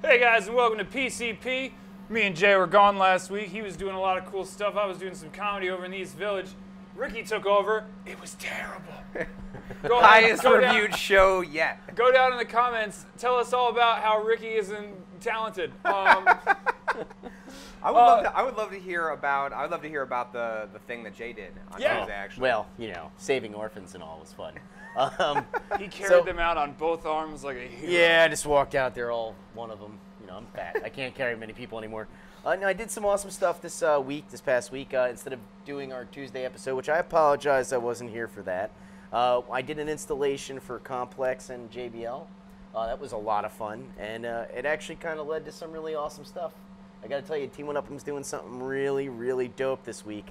Hey guys, and welcome to PCP. Me and Jay were gone last week. He was doing a lot of cool stuff. I was doing some comedy over in the East Village. Ricky took over. It was terrible. Highest reviewed show yet. Go down in the comments. Tell us all about how Ricky isn't talented. I would love to hear about the thing that Jay did on Tuesday, actually. Well, you know, saving orphans and all was fun. He carried them out on both arms like a hero. Yeah, I just walked out there, all one of them. You know, I'm fat. I can't carry many people anymore. No, I did some awesome stuff this past week. Instead of doing our Tuesday episode, which I apologize I wasn't here for that, I did an installation for Complex and JBL. That was a lot of fun, and it actually kind of led to some really awesome stuff. I got to tell you, Team 1UP'em's doing something really, really dope this week.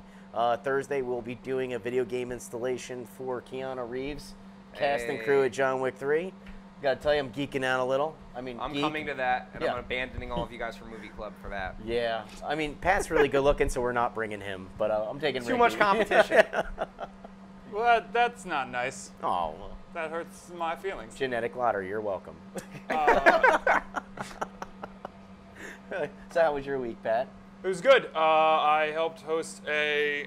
Thursday, we'll be doing a video game installation for Keanu Reeves, cast and crew at John Wick 3. Got to tell you, I'm geeking out a little. I mean, I'm coming to that, and I'm abandoning all of you guys from Movie Club for that. Yeah, I mean, Pat's really good looking, so we're not bringing him. But I'm taking too much competition. Well, that's not nice. Oh, well. That hurts my feelings. Genetic lottery, you're welcome. So how was your week, Pat? It was good. I helped host a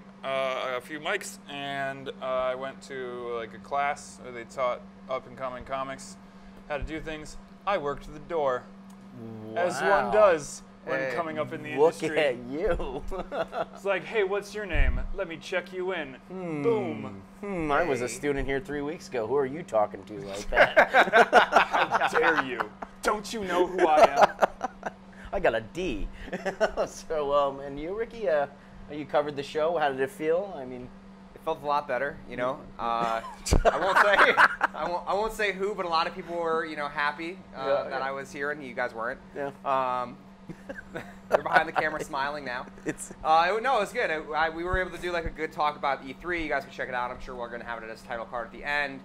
few mics, and I went to like a class where they taught up-and-coming comics how to do things. I worked the door, as one does when coming up in the industry. Look at you. It's like, hey, what's your name? Let me check you in. Boom. I was a student here 3 weeks ago. Who are you talking to like that? How dare you? Don't you know who I am? I got a D. So, and you, Ricky, you covered the show. How did it feel? I mean, it felt a lot better, you know. I won't say who, but a lot of people were, you know, happy that I was here and you guys weren't. Yeah. They're behind the camera smiling now. No, it was good. We were able to do like a good talk about E3. You guys can check it out. I'm sure we're going to have it as a title card at the end.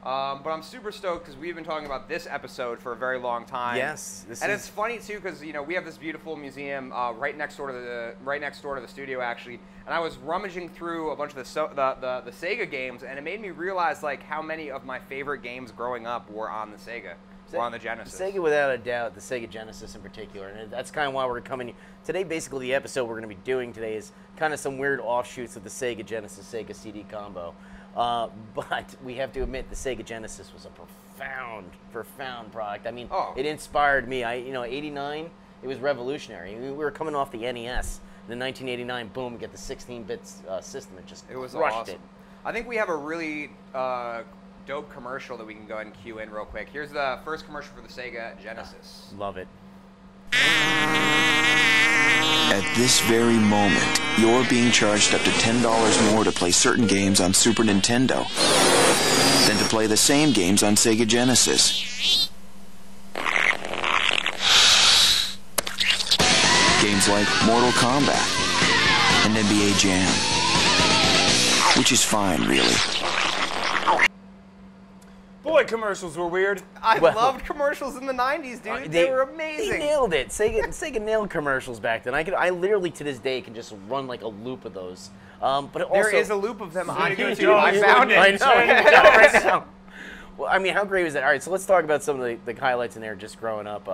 But I'm super stoked because we've been talking about this episode for a very long time. Yes, it's funny too because you know we have this beautiful museum right next door to the studio actually, and I was rummaging through a bunch of the Sega games, and it made me realize like how many of my favorite games growing up were on the Sega. Or on the Genesis. Sega, without a doubt, the Sega Genesis in particular, and that's kind of why we're coming today. Basically, the episode we're going to be doing today is kind of some weird offshoots of the Sega Genesis Sega CD combo. But we have to admit the Sega Genesis was a profound product. I mean, it inspired me. '89, it was revolutionary. We were coming off the NES. In 1989, boom, we get the 16-bit system. It was crushed awesome. it. I think we have a really dope commercial that we can go ahead and cue in real quick. Here's the first commercial for the Sega Genesis. Love it. At this very moment, you're being charged up to $10 more to play certain games on Super Nintendo than to play the same games on Sega Genesis. Games like Mortal Kombat and NBA Jam, which is fine, really. Boy, commercials were weird. I loved commercials in the 90s, dude. They were amazing. They nailed it. Sega nailed commercials back then. I literally, to this day, can just run like a loop of those. But also, there is a loop of them on YouTube. I found it. I know. Right now. Well, I mean, how great was that? All right, so let's talk about some of the highlights in there just growing up.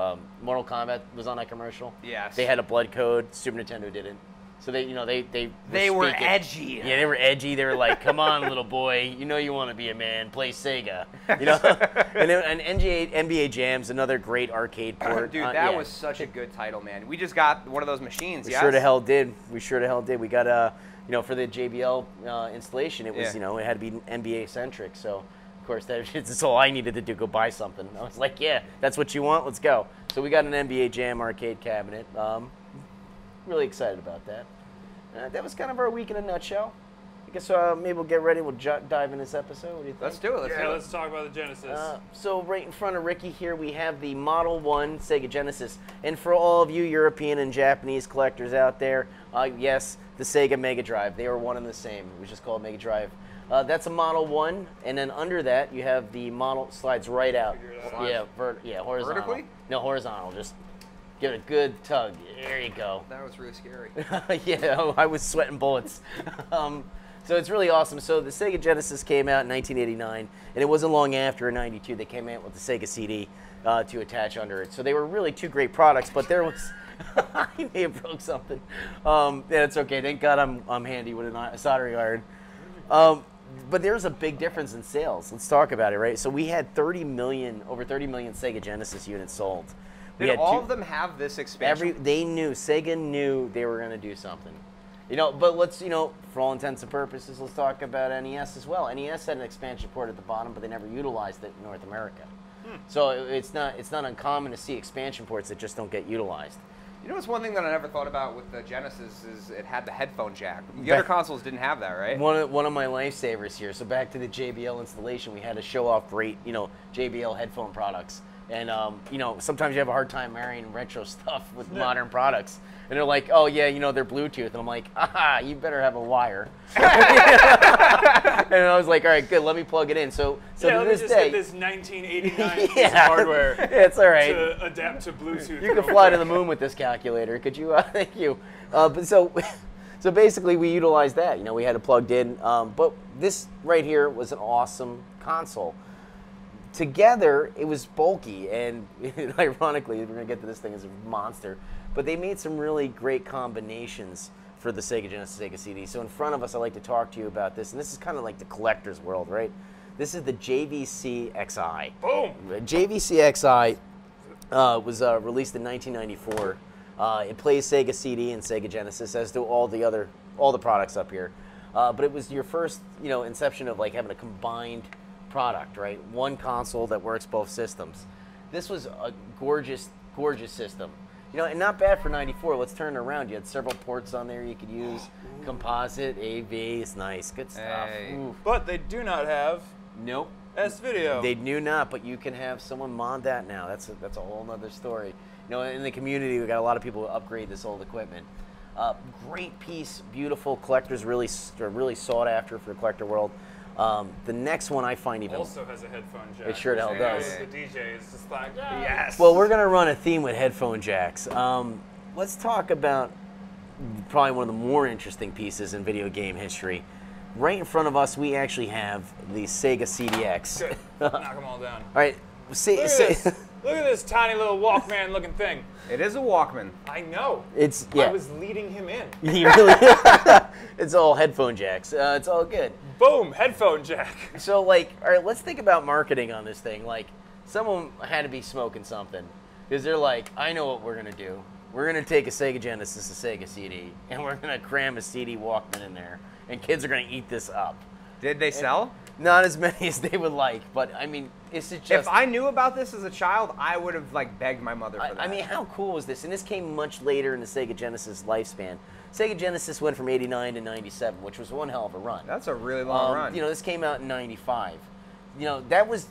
Mortal Kombat was on that commercial. Yes. They had a blood code. Super Nintendo didn't. So they were edgy. Yeah, they were edgy. They were like, "Come on, little boy, you know you want to be a man. Play Sega." You know, and NBA Jam's another great arcade port. Dude, that was such a good title, man. We just got one of those machines. We sure the hell did. We sure the hell did. We got for the JBL installation, it was it had to be NBA centric. So of course that's all I needed to do. Go buy something. I was like, yeah, that's what you want. Let's go. So we got an NBA Jam arcade cabinet. Really excited about that. That was kind of our week in a nutshell. I guess maybe we'll get ready. We'll dive in this episode. What do you think? Let's do it. Let's talk about the Genesis. So right in front of Ricky here, we have the Model 1 Sega Genesis. And for all of you European and Japanese collectors out there, yes, the Sega Mega Drive. They were one and the same. It was just called Mega Drive. That's a Model 1. And then under that, you have the model slides right out. Yeah, horizontal. Vertically? No, horizontal. Just give it a good tug. There you go. That was really scary. Yeah, I was sweating bullets. So it's really awesome. So the Sega Genesis came out in 1989, and it wasn't long after in '92 they came out with the Sega CD. to attach under it. So they were really two great products, but there was I may have broke something. Yeah, it's okay. Thank God I'm handy with a soldering iron. But there's a big difference in sales. Let's talk about it, right? So we had over 30 million Sega Genesis units sold. Did all of them have this expansion? Sega knew they were going to do something. But let's, for all intents and purposes, let's talk about NES as well. NES had an expansion port at the bottom, but they never utilized it in North America. So it's not uncommon to see expansion ports that just don't get utilized. It's one thing that I never thought about with the Genesis is it had the headphone jack. The other consoles didn't have that, right? One of my lifesavers here. So back to the JBL installation, we had to show off great, JBL headphone products. And, sometimes you have a hard time marrying retro stuff with modern products. And they're like, oh, yeah, they're Bluetooth. And I'm like, you better have a wire. And I was like, all right, good, let me plug it in. So to this day, get this 1989 piece of hardware it's all right. to adapt to Bluetooth. You could fly to the moon with this calculator. Could you? Thank you. But so basically, we utilized that. We had it plugged in. But this right here was an awesome console. Together, it was bulky, and ironically, we're going to get to this thing as a monster, but they made some really great combinations for the Sega Genesis, Sega CD. So in front of us, I'd like to talk to you about this, and this is kind of like the collector's world, right? This is the JVC XI. Boom! JVC XI was released in 1994. It plays Sega CD and Sega Genesis, as do all the products up here. But it was your first, inception of having a combined product, right? One console that works both systems. This was a gorgeous, gorgeous system. And not bad for 94. Let's turn it around. You had several ports on there you could use. Composite, AV, it's nice. Good stuff. Hey. But they do not have Nope. S-Video. They do not, but you can have someone mod that now. That's a whole nother story. In the community, we got a lot of people who upgrade this old equipment. Great piece, beautiful. Collectors really sought after for the collector world. The next one I find even also has a headphone jack. It sure the hell does. The DJ is just like, yes. Well, we're gonna run a theme with headphone jacks. Let's talk about probably one of the more interesting pieces in video game history. Right in front of us, we actually have the Sega CDX. Good. Knock them all down. All right, Look at this. Look at this tiny little Walkman-looking thing. It is a Walkman. I know. I was leading him in. You really? It's all headphone jacks. It's all good. Boom, headphone jack. So, all right, let's think about marketing on this thing. Someone had to be smoking something. Because they're like, I know what we're going to do. We're going to take a Sega Genesis, a Sega CD, and we're going to cram a CD Walkman in there. And kids are going to eat this up. Did they sell? Not as many as they would like, but, it's just... If I knew about this as a child, I would have, begged my mother for that. How cool was this? And this came much later in the Sega Genesis lifespan. Sega Genesis went from 89 to 97, which was one hell of a run. That's a really long run. This came out in 95. That was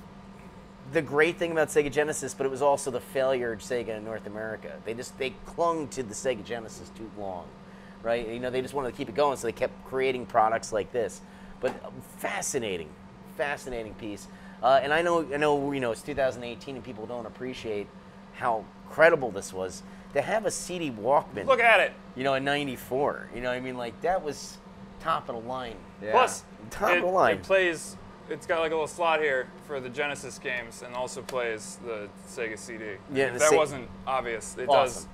the great thing about Sega Genesis, but it was also the failure of Sega in North America. They clung to the Sega Genesis too long, right? They just wanted to keep it going, so they kept creating products like this. But fascinating piece. And I know, it's 2018 and people don't appreciate how credible this was. To have a CD Walkman. Look at it. In 94. That was top of the line. Yeah. Plus, top of the line. It's got a little slot here for the Genesis games and also plays the Sega CD. Yeah, if that wasn't obvious. It does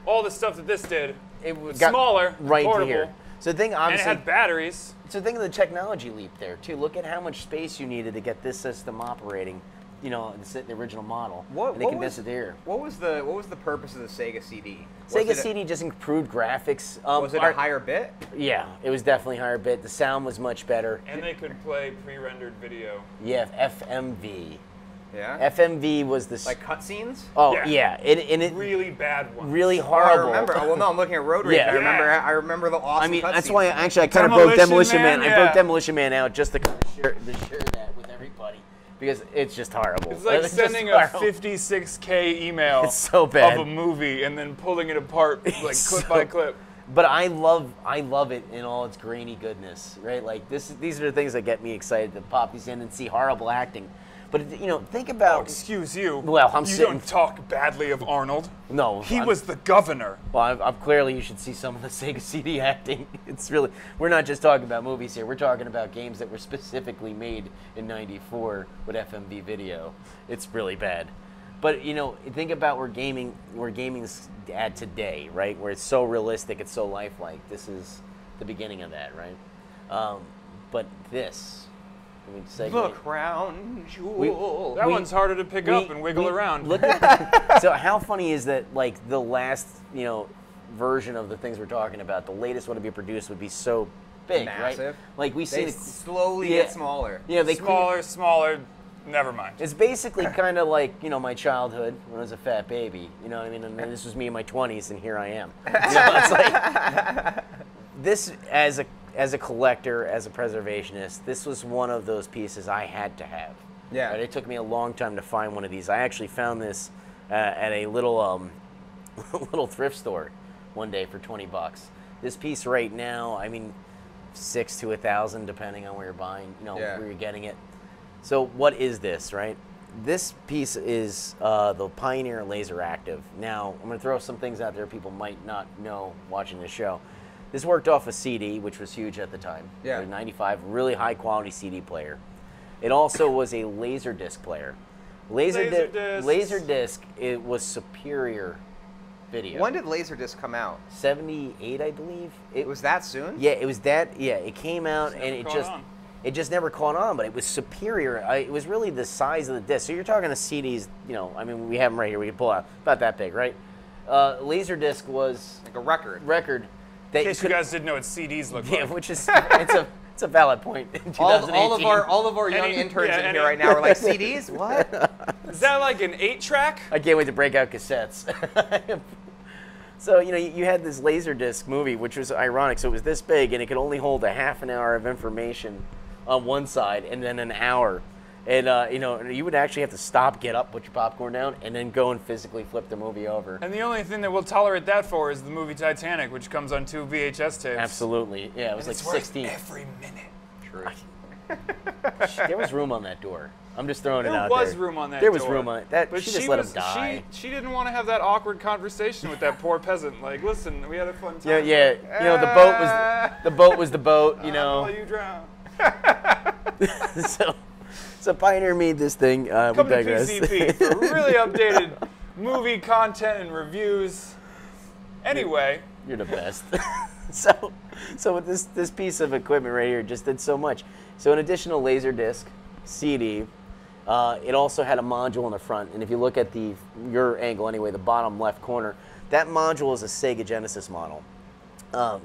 all the stuff that this did. It got smaller, right portable. To here. So the thing, obviously, and it had batteries. So think of the technology leap there too. Look at how much space you needed to get this system operating. The original model. What was the purpose of the Sega CD? Sega CD just improved graphics. Was it a higher bit? Yeah, it was definitely higher bit. The sound was much better. And they could play pre-rendered video. Yeah, FMV. Yeah. FMV was the cutscenes. Oh yeah, it really bad ones. Really horrible. I remember. Well, no, I'm looking at Road Rage. Yeah. I remember the awesome. That's why I kind of broke Demolition Man. I broke Demolition Man out just to share that with everybody because it's just horrible. It's like sending a 56K email. It's so bad. Of a movie and then pulling it apart clip by clip. But I love it in all its grainy goodness, right? These are the things that get me excited to pop these in and see horrible acting. But think about. Oh, excuse you. Well, you don't talk badly of Arnold. No, he was the governor. Well, I've clearly you should see some of the Sega CD acting. It's really we're not just talking about movies here. We're talking about games that were specifically made in '94 with FMV video. It's really bad. But you know, think about where gaming's at today, right? Where it's so realistic, it's so lifelike. This is the beginning of that, right? But this, I mean, The crown jewel. That one's harder to pick up and wiggle around. Look at so how funny is that? Like the last, version of the things we're talking about, the latest one to be produced would be so big, Massive. right? Like we see They slowly get smaller. Yeah, they Smaller. Never mind. It's basically kind of like, my childhood when I was a fat baby. You know what I mean? And this was me in my 20s, and here I am. It's like this as a collector, as a preservationist, this was one of those pieces I had to have. Yeah. Right? It took me a long time to find one of these. I actually found this at a little little thrift store one day for $20. This piece right now, I mean, $600 to $1,000 depending on where you're buying, where you're getting it. So what is this, right? This piece is the Pioneer Laser Active. Now, I'm going to throw some things out there people might not know watching this show. This worked off a CD, which was huge at the time. Yeah. 95, really high quality CD player. It also was a Laserdisc player. Laserdisc, it was superior video. When did Laserdisc come out? 78, I believe. It was that soon? Yeah, it was that. Yeah, it came out and it just never caught on, but it was superior. It was really the size of the disc. So you're talking to CDs, I mean, we have them right here. We can pull out about that big, right? Laserdisc was like a record. That In case you guys didn't know what CDs look like. Yeah, which is it's a valid point. In 2018. All of our young interns in here right now are like, CDs? What? Is that like an 8-track? I can't wait to break out cassettes. So, you had this Laserdisc movie, which was ironic. So it was this big, and it could only hold a half an hour of information on one side and then an hour. And, you would actually have to stop, get up, put your popcorn down, and then go and physically flip the movie over. And the only thing that we'll tolerate that for is the movie Titanic, which comes on 2 VHS tapes. Absolutely. Yeah, it was And like it's 16. worth every minute. True. There was room on that door. I'm just throwing it out There there. was room on that There was door. room on it. But she just let him die. She didn't want to have that awkward conversation with that poor peasant. Like, listen, we had a fun time. Yeah. The boat was the boat. I'll let you drown. So Pioneer made this thing. Come we to digress. PCP for really updated movie content and reviews. Anyway. You're the best. So with this piece of equipment right here just did so much. So an additional Laserdisc, CD, it also had a module in the front. And if you look at your angle anyway, the bottom left corner, that module is a Sega Genesis model.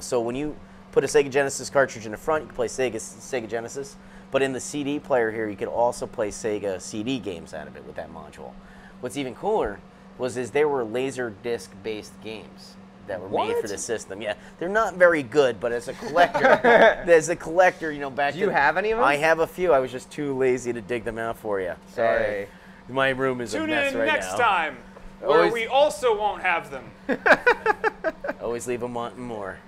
So when you put a Sega Genesis cartridge in the front, you can play Sega Genesis. But in the CD player here, you could also play Sega CD games out of it with that module. What's even cooler is there were Laserdisc-based games that were made for the system. Yeah, they're not very good, but as a collector, back Do you have any of them? I have a few. I was just too lazy to dig them out for you. Sorry. Hey. My room is a Tune mess in right next now. time, where Always- we also won't have them. Always leave them wanting more.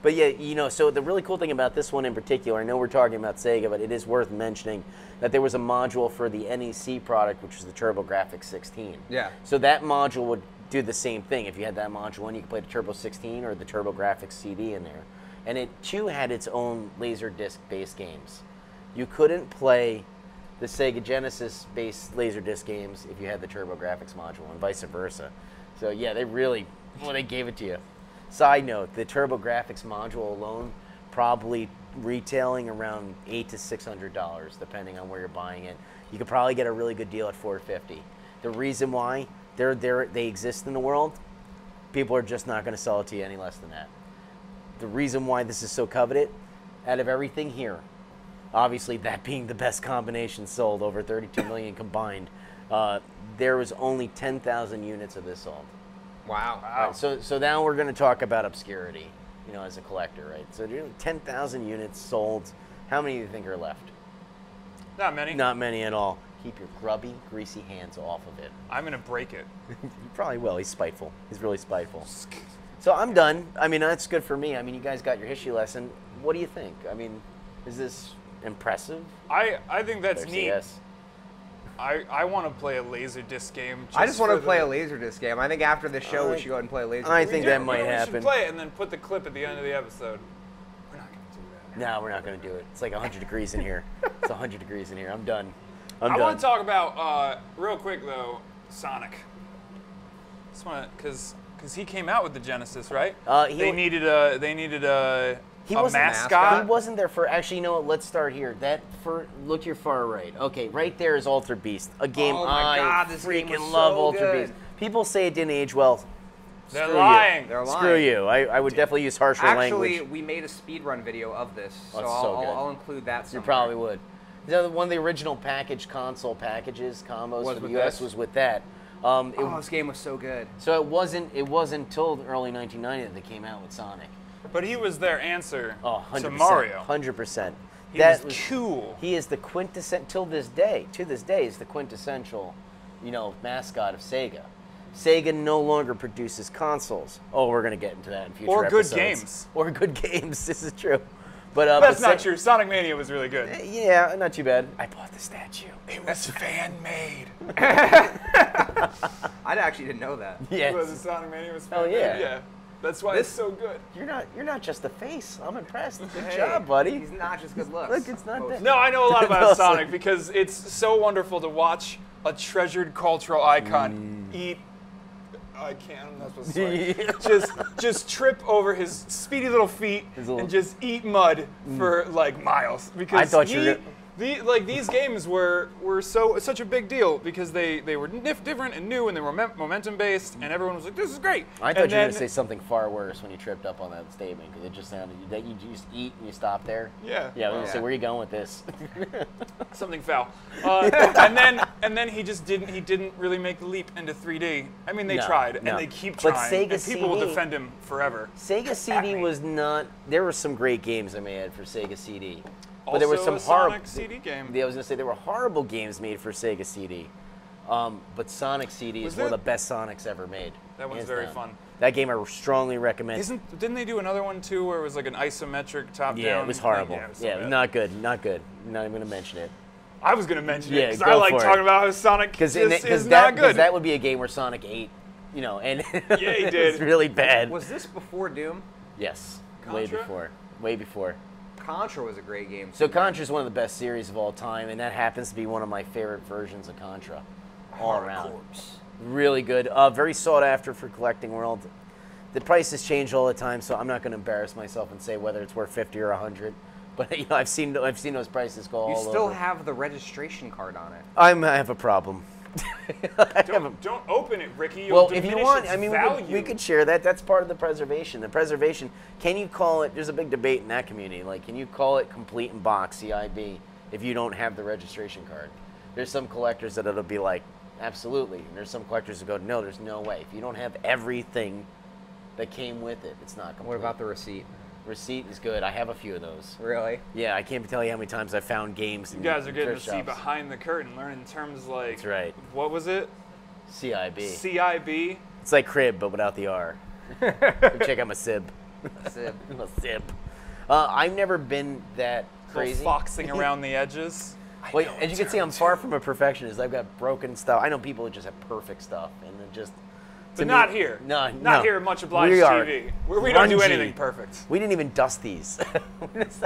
But yeah, so the really cool thing about this one in particular, I know we're talking about Sega, but it is worth mentioning that there was a module for the NEC product, which was the TurboGrafx 16. Yeah. So that module would do the same thing. If you had that module in, you could play the Turbo 16 or the TurboGrafx CD in there. And it, too, had its own Laserdisc-based games. You couldn't play the Sega Genesis-based Laserdisc games if you had the TurboGrafx module, and vice versa. So, yeah, they gave it to you. Side note, the TurboGrafx module alone probably retailing around $800 to $600, depending on where you're buying it. You could probably get a really good deal at $450. The reason why they exist in the world, people are just not going to sell it to you any less than that. The reason why this is so coveted, out of everything here, obviously that being the best combination sold, over 32 million combined, there was only 10,000 units of this sold. Wow. Right, so now we're going to talk about obscurity, as a collector, right? So 10,000 units sold. How many do you think are left? Not many. Not many at all. Keep your grubby, greasy hands off of it. I'm going to break it. You probably will. He's spiteful. He's really spiteful. So I'm done. I mean, that's good for me. I mean, you guys got your history lesson. What do you think? I mean, is this impressive? I think that's Better say neat. yes. I want to play a Laserdisc game. I just want to for play a the- Laserdisc game. I think after the show we should go ahead and play a Laserdisc I game. think We that do. might We happen. should play it and then put the clip at the end of the episode. We're not going to do that. No, we're not going to do it. It's like 100 degrees in here. It's 100 degrees in here. I'm done. I'm I done. want to talk about, real quick though, Sonic. Because he came out with the Genesis, right? He needed a mascot. He wasn't there for. Actually, you know what? Let's start here. Look to your far right. Okay, right there is Alter Beast, a game this freaking game was love. so Alter good. Beast. People say it didn't age well. They're lying. They're lying. Screw you. I would definitely use harsher language. Actually, we made a speedrun video of this, so That's so good. I'll include that somewhere. You probably would. One of the original console packages combos Was for the with US this? was with that. This game was so good. So it wasn't until the early 1990s that they came out with Sonic. But he was their answer 100%, to Mario. 100%. He was cool. He is the quintessential, to this day, is the quintessential, mascot of Sega. Sega no longer produces consoles. Oh, we're going to get into that in future Or episodes. good games. Or good games, this is true. But That's not true. Sonic Mania was really good. Yeah, not too bad. I bought the statue. It was fan-made. I actually didn't know that. Yes. Was it Sonic Mania was Hell fan-made? yeah. Yeah. That's why it's so good. You're not just the face. I'm impressed. Good Hey, job, buddy. He's not just good looks. Look, it's not that. No, I know a lot about No, Sonic because it's so wonderful to watch a treasured cultural icon eat. I can't. I'm not supposed to swear. just trip over his speedy little feet and just eat mud for like miles because I thought you were these games were such a big deal because they were different and new and they were momentum based and everyone was like, this is great. I thought you were going to say something far worse when you tripped up on that statement because it just sounded that you just eat and you stop there. Yeah. Yeah, I was going to say, where are you going with this? Something foul. And then he didn't really make the leap into 3D. I mean, they tried and they keep But trying. Sega And people will CD defend him forever. Sega CD was not. There were some great games I may add for Sega CD, but there were some a horrible. Sonic CD game. Yeah, I was going to say there were horrible games made for Sega CD, but Sonic CD is one of the best Sonics ever made. That one's hands very down. fun. That game I strongly recommend. Didn't they do another one too, where it was like an isometric top-down? Yeah, it was horrible. Yeah, it was so Yeah, bad. not good. Not good. Not even going to mention it. I was gonna mention it Yeah, because go I like for it. talking about how Sonic is not that good. would be a game where Sonic ate, and Yeah, he it did. was really bad. Was this before Doom? Yes, Contra? way before. Contra was a great game. So Contra is one of the best series of all time, and that happens to be one of my favorite versions of Contra, all around. Really good. Very sought after for collecting world. The prices change all the time, so I'm not going to embarrass myself and say whether it's worth 50 or 100. But I've seen those prices go all over. You still have the registration card on it. I have a problem. Don't open it, Ricky. You'll Well, if you diminish want, its I mean, value. we could share that. That's part of the preservation. The preservation, can you call it, there's a big debate in that community, like, can you call it complete in box, CIB, if you don't have the registration card? There's some collectors that it'll be like, absolutely. And there's some collectors that go, no, there's no way. If you don't have everything that came with it, it's not complete. What about the receipt? Receipt is good. I have a few of those. Really? Yeah, I can't tell you how many times I found games. You guys are getting to see behind the curtain, learning terms like. That's right. What was it? CIB. CIB. It's like crib, but without the R. Check out my sib. Sib. I'm a sib. I've never been that crazy. Foxing around the edges. Well, as you can see, I'm far from a perfectionist. I've got broken stuff. I know people who just have perfect stuff, and then just. But not here. No, Not here at Much Obliged We are TV. We don't do grungy. anything perfect. We didn't even dust these.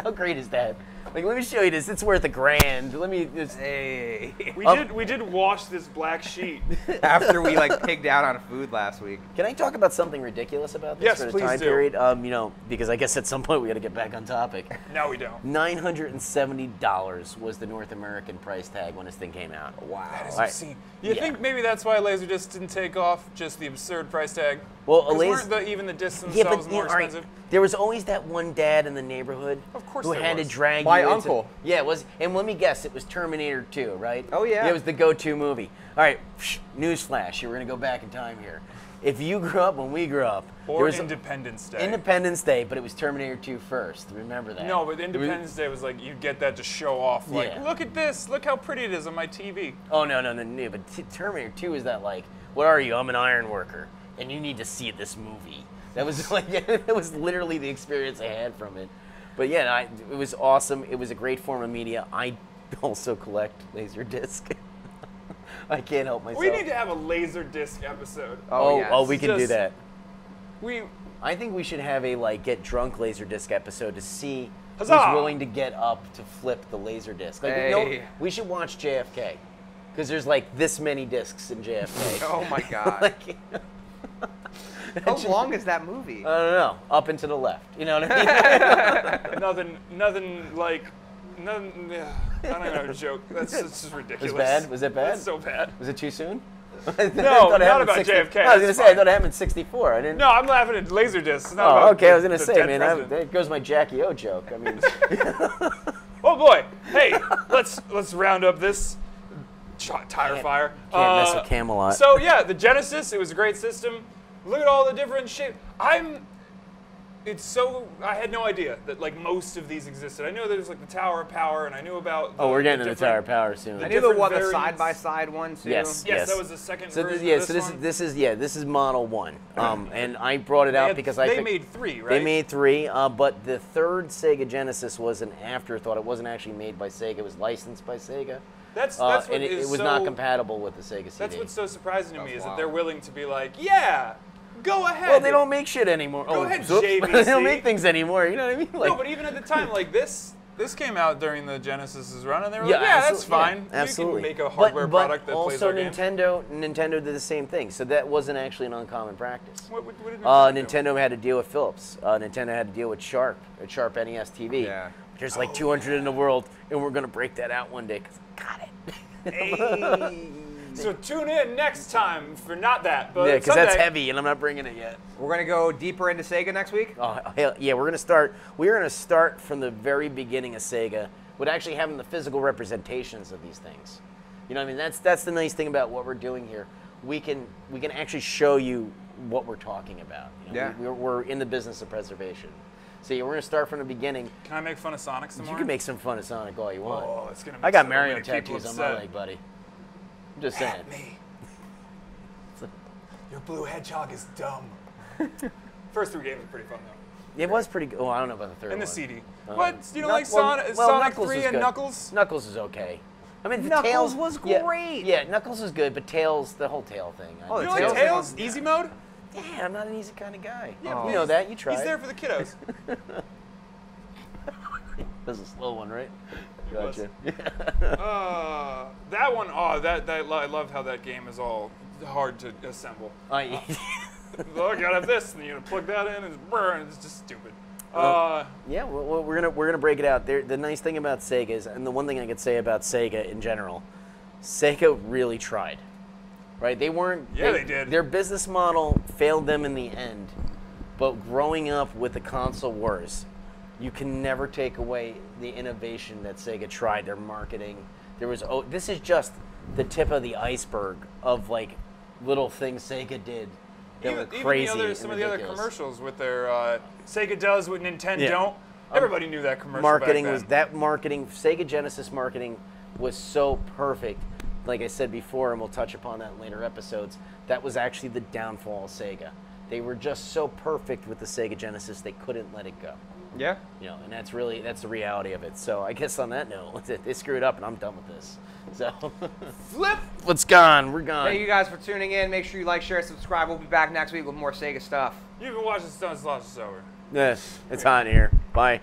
How great is that? Like, let me show you this. It's worth $1,000. Let me just. Hey. We did wash this black sheet. After we pigged out on food last week. Can I talk about something ridiculous about this Yes, for the please time do. period? Because I guess at some point we got to get back on topic. No, we don't. $970 was the North American price tag when this thing came out. Wow. That is Right. obscene. You Yeah. think maybe that's why Laserdisc didn't take off? Just the absurd price tag. Well, 'Cause Laser- weren't even the discs themselves more all right, expensive? there was always that one dad in the neighborhood Of course who there had was. to drag My you into- uncle. Yeah, it was. And let me guess, it was Terminator 2, right? Oh, yeah. It was the go-to movie. All right, newsflash. We're going to go back in time here. If you grew up when we grew up, there Or was Independence Day. Independence Day, but it was Terminator 2 first. Remember that? No, but Independence Day was like, you get that to show off. Like, Yeah. look at this. Look how pretty it is on my TV. Oh, no. But Terminator 2 is that like, what are you? I'm an iron worker, and you need to see this movie. That was like, that was literally the experience I had from it. But yeah, it was awesome. It was a great form of media. I also collect Laserdisc. I can't help myself. We need to have a Laserdisc episode. Oh, yes. Oh, we can do Just- that. I I think we should have a get drunk Laserdisc episode to see Huzzah! who's willing to get up to flip the Laserdisc. Like, Hey. we should watch JFK. because there's like this many discs in JFK. Oh my god. Like, How long is that movie? I don't know. Up and to the left. You know what I mean? nothing like, nothing. Yeah, I don't even know how to joke. That's just ridiculous. Was bad? Was it bad? That's so bad. Was it too soon? No, not about JFK. I was gonna that's say I fine. thought it happened in '64. I didn't. No, I'm laughing at Laserdisc. Not Oh, about okay. I was gonna the say, dead man. president. There goes my Jackie O joke. I mean, Oh boy! Hey, let's round up this tire fire. can't mess with Camelot. So yeah, the Genesis. It was a great system. Look at all the different shapes. I had no idea that like most of these existed. I knew there was like the Tower of Power, and I knew about. we're getting to the different- Tower of Power soon. I knew the different side by variants. side one too. Yes. Yes, that was the second So version. this, of this one. this is Model 1. And I brought it out because they made 3, right? They made 3, but the third Sega Genesis was an afterthought. It wasn't actually made by Sega. It was licensed by Sega. That's what and it is was so, not compatible with the Sega CD. That's what's so surprising to me is that wild. they're willing to be like, yeah, go ahead. Well, they don't make shit anymore. Go ahead, oops. JVC. They don't make things anymore. You know what I mean? Like, No, but even at the time, like this came out during the Genesis's run, and they were yeah, like, yeah, that's absolutely, fine. yeah, absolutely. You can make a hardware but product that plays also our game. Nintendo did the same thing. So that wasn't actually an uncommon practice. What did Nintendo had to deal with Philips. Nintendo had to deal with Sharp NES TV. Yeah. There's like 200 in the world, and we're gonna break that out one day. Cause got it. So tune in next time for not that, but Yeah, because that's someday. heavy, and I'm not bringing it yet. We're gonna go deeper into Sega next week. Oh hell yeah, we're gonna start from the very beginning of Sega, with actually having the physical representations of these things. You know what I mean? That's the nice thing about what we're doing here. We can actually show you what we're talking about. You know, Yeah. we're in the business of preservation. So yeah, we're gonna start from the beginning. Can I make fun of Sonic some You more? can make some fun of Sonic all you want. Oh, it's gonna. Make I got so Mario many people tattoos on my upset. leg, buddy. I'm just saying. At me. Your blue hedgehog is dumb. First 3 games were pretty fun though. It was pretty good. Oh, I don't know about the third And one. the CD. What? You don't like Well, Sonic Knuckles 3 is and good. Knuckles? Knuckles is okay. I mean, the Knuckles Tails was yeah, great. Yeah, Knuckles is good, but Tails, the whole tail thing. Oh, You the don't like Tails Tails? Easy mode? Yeah, I'm not an easy kind of guy. Yeah, You know that. You tried. He's there for the kiddos. This is a slow one, right? was. Gotcha. That one, I love how that game is all hard to assemble. I- Look, I gotta have this, and you gotta plug that in, and it's just stupid. Yeah, well, we're gonna break it out. The nice thing about Sega is, and the one thing I could say about Sega in general, Sega really tried. Right? They weren't. Yeah, they did. Their business model failed them in the end, but growing up with the console wars, you can never take away the innovation that Sega tried. Their marketing. This is just the tip of the iceberg of like little things Sega did that were crazy. Even some of the other ridiculous. commercials with their Sega does what Nintendo Yeah. don't. Everybody knew that commercial. Marketing back was then. that marketing. Sega Genesis marketing was so perfect. Like I said before, and we'll touch upon that in later episodes. That was actually the downfall of Sega. They were just so perfect with the Sega Genesis, they couldn't let it go. Yeah. You know, and that's the reality of it. So I guess on that note, they screwed up, and I'm done with this. So Flip. what's gone? We're gone. Thank you guys for tuning in. Make sure you like, share, subscribe. We'll be back next week with more Sega stuff. You've been watching Stones Lost Us Over. Yes, it's hot in here. Bye.